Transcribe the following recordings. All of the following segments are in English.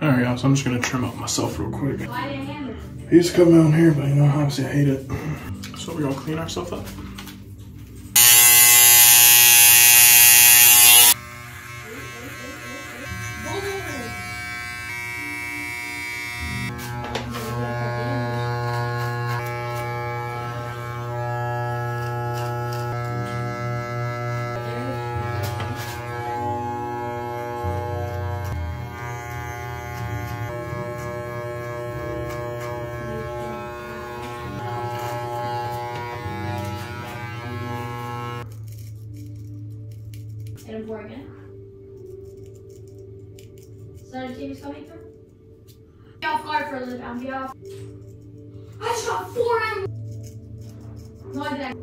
Alright, y'all, so I'm just gonna trim up myself real quick. I used to come down here, but you know, obviously I hate it. So we're gonna clean ourselves up. And 4 again. So the team is coming through. Be off guard for a little bit. I'll be off. I just got 4 and no, I didn't.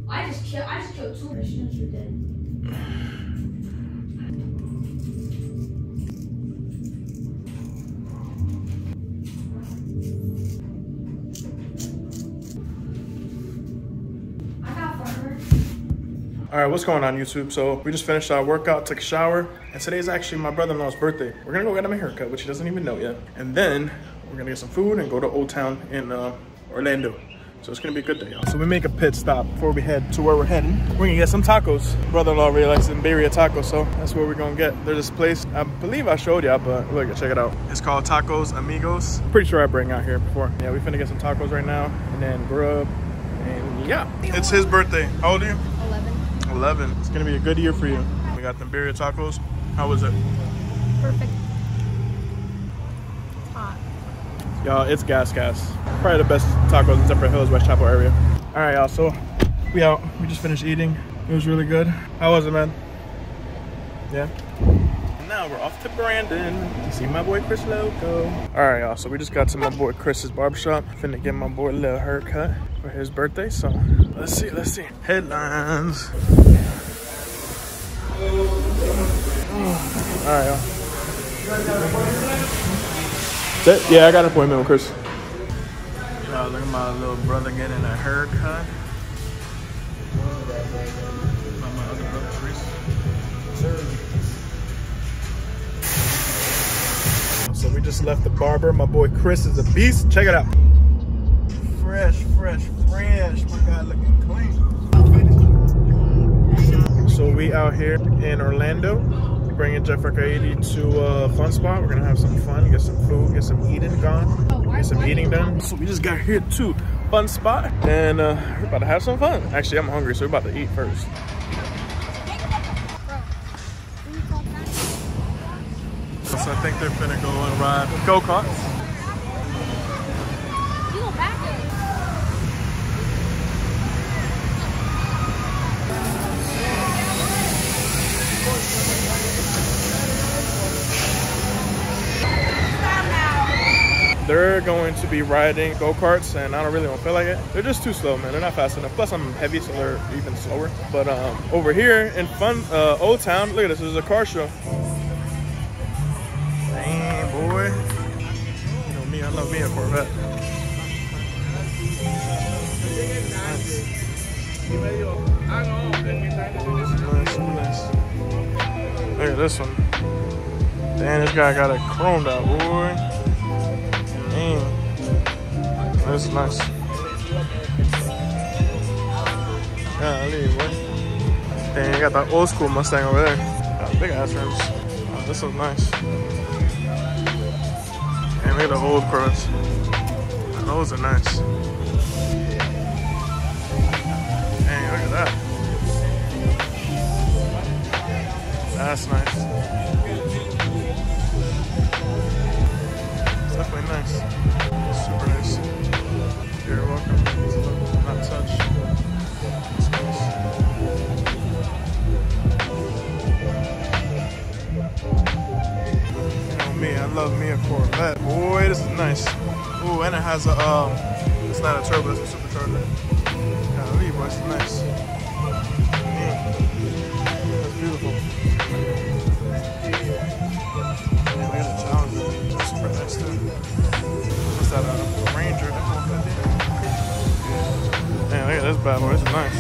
I just killed 2 Christians who did. Alright, what's going on YouTube? So we just finished our workout, took a shower, and today's actually my brother-in-law's birthday. We're gonna go get him a haircut, which he doesn't even know yet. And then we're gonna get some food and go to Old Town in Orlando. So it's gonna be a good day, y'all. So we make a pit stop before we head to where we're heading. We're gonna get some tacos. Brother-in-law really likes the Birria tacos, so that's where we're gonna get. There's this place, I believe I showed y'all, but look, check it out. It's called Tacos Amigos. Pretty sure I bring out here before. Yeah, we finna get some tacos right now, and then grub, and yeah. It's his birthday. How old are you? 11. It's gonna be a good year for you. We got them Birria tacos. How was it? Perfect. Hot. Y'all, it's gas. Probably the best tacos in Temperate Hills, West Chapel area. All right, y'all, so we out. We just finished eating. It was really good. How was it, man? Yeah? Now we're off to Brandon to see my boy Chris Loco. All right, y'all, so we just got to my boy Chris's barbershop. Finna get my boy a little haircut for his birthday, so let's see. Headlines. All right, y'all. That's it? Yeah, I got an appointment with Chris. Y'all, look at my little brother getting a haircut. My other brother, Chris. So we just left the barber. My boy Chris is a beast. Check it out. Fresh. My guy looking clean. So we out here in Orlando, bringing Jeff Arcady to a fun spot. We're gonna have some fun, get some food, get some eating done. So we just got here to fun spot, and we're about to have some fun. Actually, I'm hungry, so we're about to eat first. So I think they're finna go and ride go-karts. They're going to be riding go-karts, and I don't really feel like it. They're just too slow, man. They're not fast enough. Plus, I'm heavy, so they're even slower. But over here in Old Town, look at this. There's a car show. Dang, boy. You know me, I love me a Corvette. Nice. Look at this one. Damn, this guy got it chromed out, boy. Damn. That's nice. Golly, boy. Dang, you got that old school Mustang over there. Got big ass rims. Oh, this looks nice. And look at the old Corvettes. Those are nice. Dang, look at that. That's nice. It's definitely nice. Super nice. You're welcome. Not touch. It's nice. You know me, I love me a Corvette. Boy, this is nice. Ooh, and it has a it's not a turbo, it's a supercharger. Golly, boy, it's nice. Damn. That's beautiful. Yeah, look at the Challenger. That's super nice too. What's that, Ranger? That's 150. Man, look at this bad bad boy. This is nice.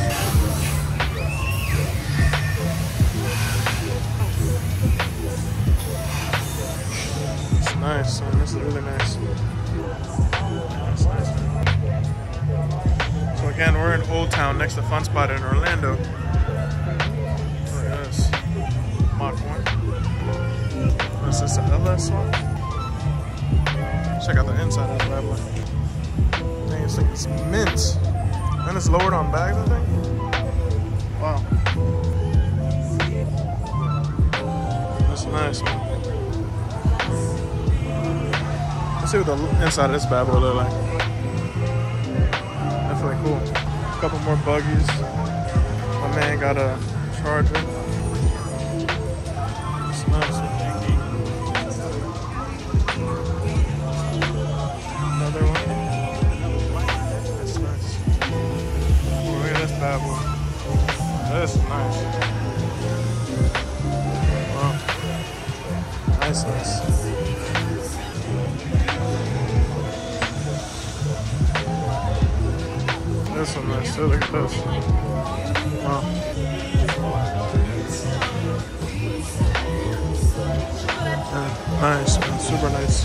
It's nice, man. This is really nice. That's nice, man. So again, we're in Old Town next to Fun Spot in Orlando. Look at this. Mach 1. What's this, an LS one? Check out the inside of this bad boy. Dang, it's like it's mint. And it's lowered on bags, I think. Wow. That's nice, man. Let's see what the inside of this bad boy look like. Definitely cool. A couple more buggies. My man got a charger. It's nice. Another one. That's nice. Oh, look at this bad boy. That's nice. Wow. Nice. This one nice too, look at this. Wow. Yeah, nice, man. Super nice.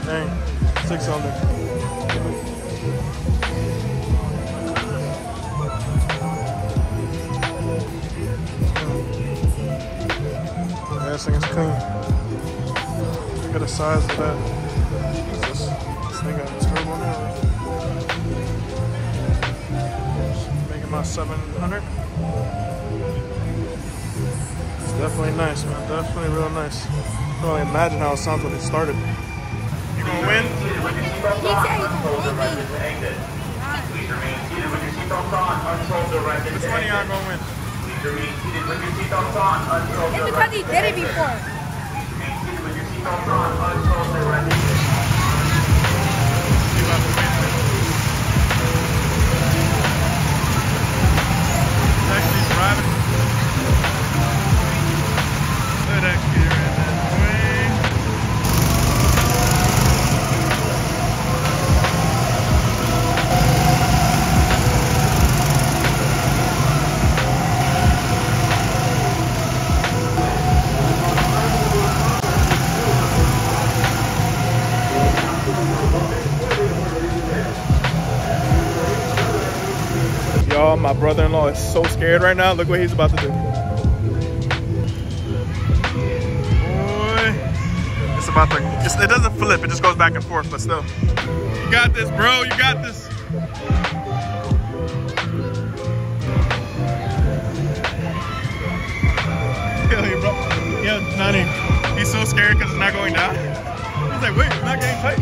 Dang, 600. Yeah, this thing is clean. Look at the size of that. This thing got a turbo now. Making my 700. It's definitely nice, man. Definitely real nice. I can only imagine how it sounds when it started. You gonna win? Please remain seated with your seatbelts on until directed. Which one of y'all gonna win? Please remain seated with your seatbelts on until It's because he did it before. Please remain seated with your seatbelts on until directed. You about to win, man. Actually driving. Look at that kid right there. Y'all, my brother-in-law is so scared right now. Look what he's about to do. Boy, it's about to, it doesn't flip, it just goes back and forth, but still. You got this, bro, you got this. Yeah, Nanii, he's so scared because it's not going down. He's like, wait, it's not getting tight.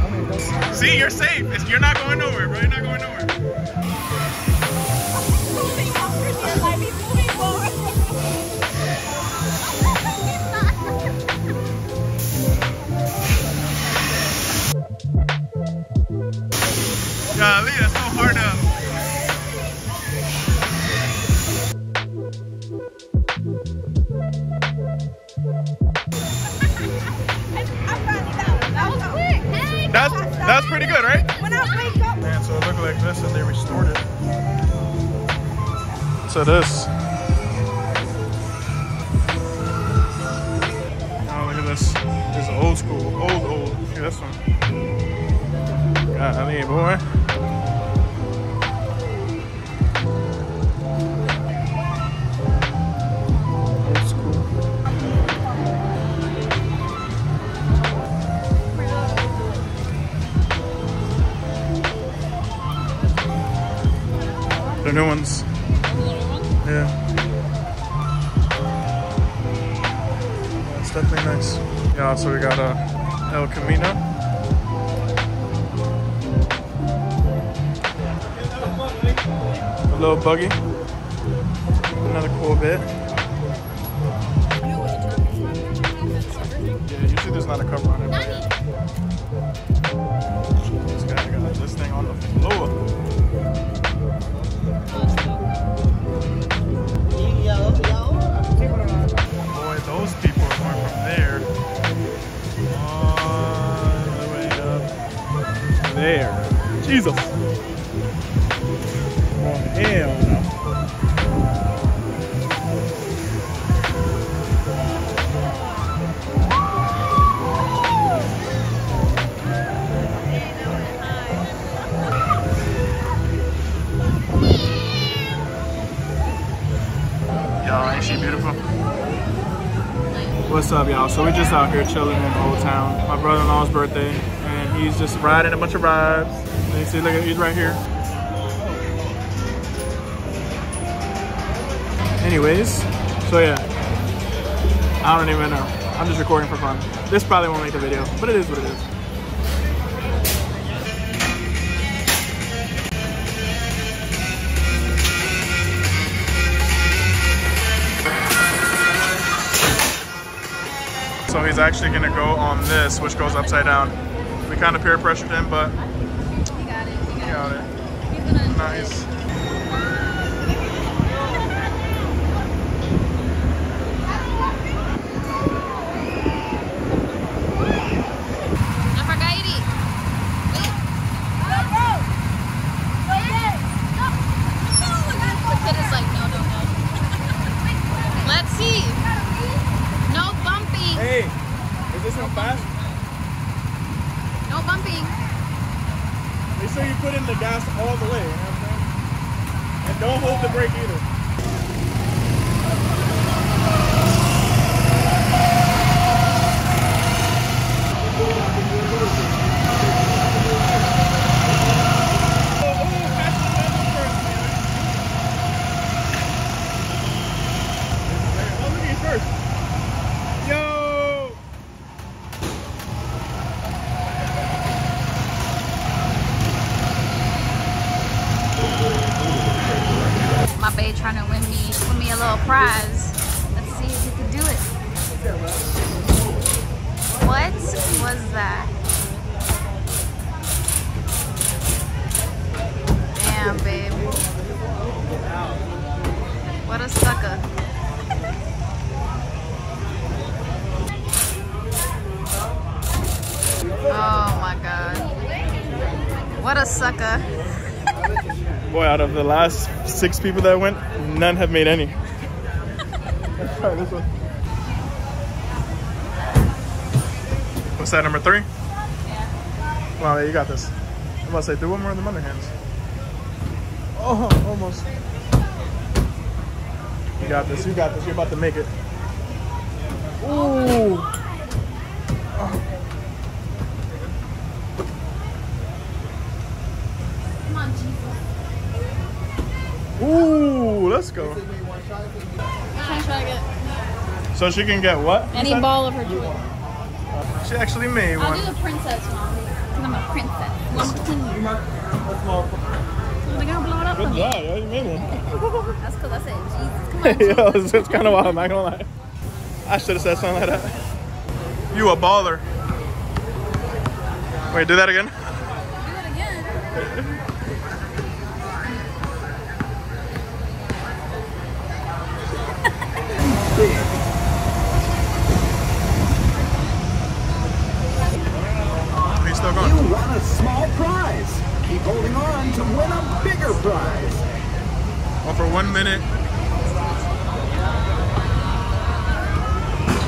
See, you're safe. You're not going nowhere, bro. You're not going nowhere. Golly, that's so hard up. That was quick. That's pretty good, right? When I wake up. Man, so it looked like this and they restored it. So this. Oh, look at this. This is old school. Old. Look at this one. Golly, boy. Old school. The new ones. Yeah. It's definitely nice. Yeah, so we got El Camino. A little buggy. Another cool bit. Yeah, usually there's not a cover on it. But yeah. This guy got this thing on the floor. Boy, those people are going from there all the way up there. Jesus. Jesus. Oh, hell no. Y'all, ain't she beautiful? What's up, y'all? So we just out here chilling in Old Town. My brother-in-law's birthday, and he's just riding a bunch of rides. And you see, look at, he's right here. Anyways, so yeah, I don't even know. I'm just recording for fun. This probably won't make the video, but it is what it is. So he's actually gonna go on this, which goes upside down. We kind of peer pressured him, but He got it. he got it. He's gonna Nice. Hey, is this one fast? No bumping. Make sure you put in the gas all the way, you know what I'm saying? And don't hold the brake either. My babe trying to win me a little prize. Let's see if he can do it. What was that? Damn, babe. What a sucker. Oh my God. What a sucker. Boy, out of the last 6 people that went, none have made any. Let's try this one. What's that, number 3? Yeah. Wow, yeah, you got this. I'm about to say, do one more of the underhands. Oh, almost. You got this, you got this. You're about to make it. Ooh. Oh. Come on, Jesus. Ooh, let's go. I'm trying to get So she can get what? any ball of her choice. She actually made I'll one. do the princess one. Because I'm a princess. I'm queen. They're gonna blow it up Good for me. job, yo, you made one. That's because I said Jesus. Come on. Yo, it's kind of wild, I'm not gonna lie. I should have said something like that. You a baller. Wait, do that again? Do it again. He's still going. You won a small prize. Keep holding on to win a bigger prize. Well, for 1 minute.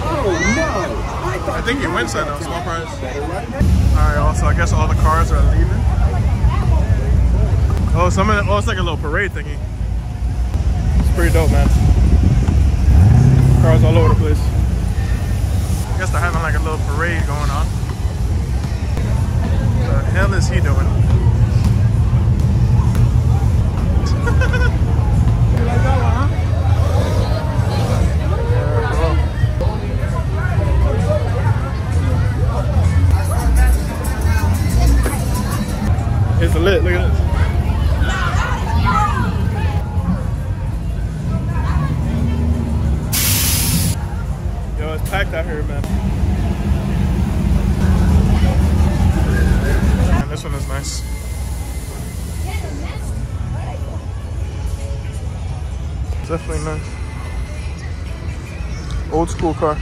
Oh no! I think you win, son, though. Small prize. Alright, also, I guess all the cars are leaving. Oh, some of it, oh, it's like a little parade thingy. It's pretty dope, man. Cars all over the place. I guess they're having like a little parade going on. What the hell is he doing? You like that one, huh? It's lit, look at this. Yo, it's packed out here, man. And this one is nice. Definitely nice. Old school car.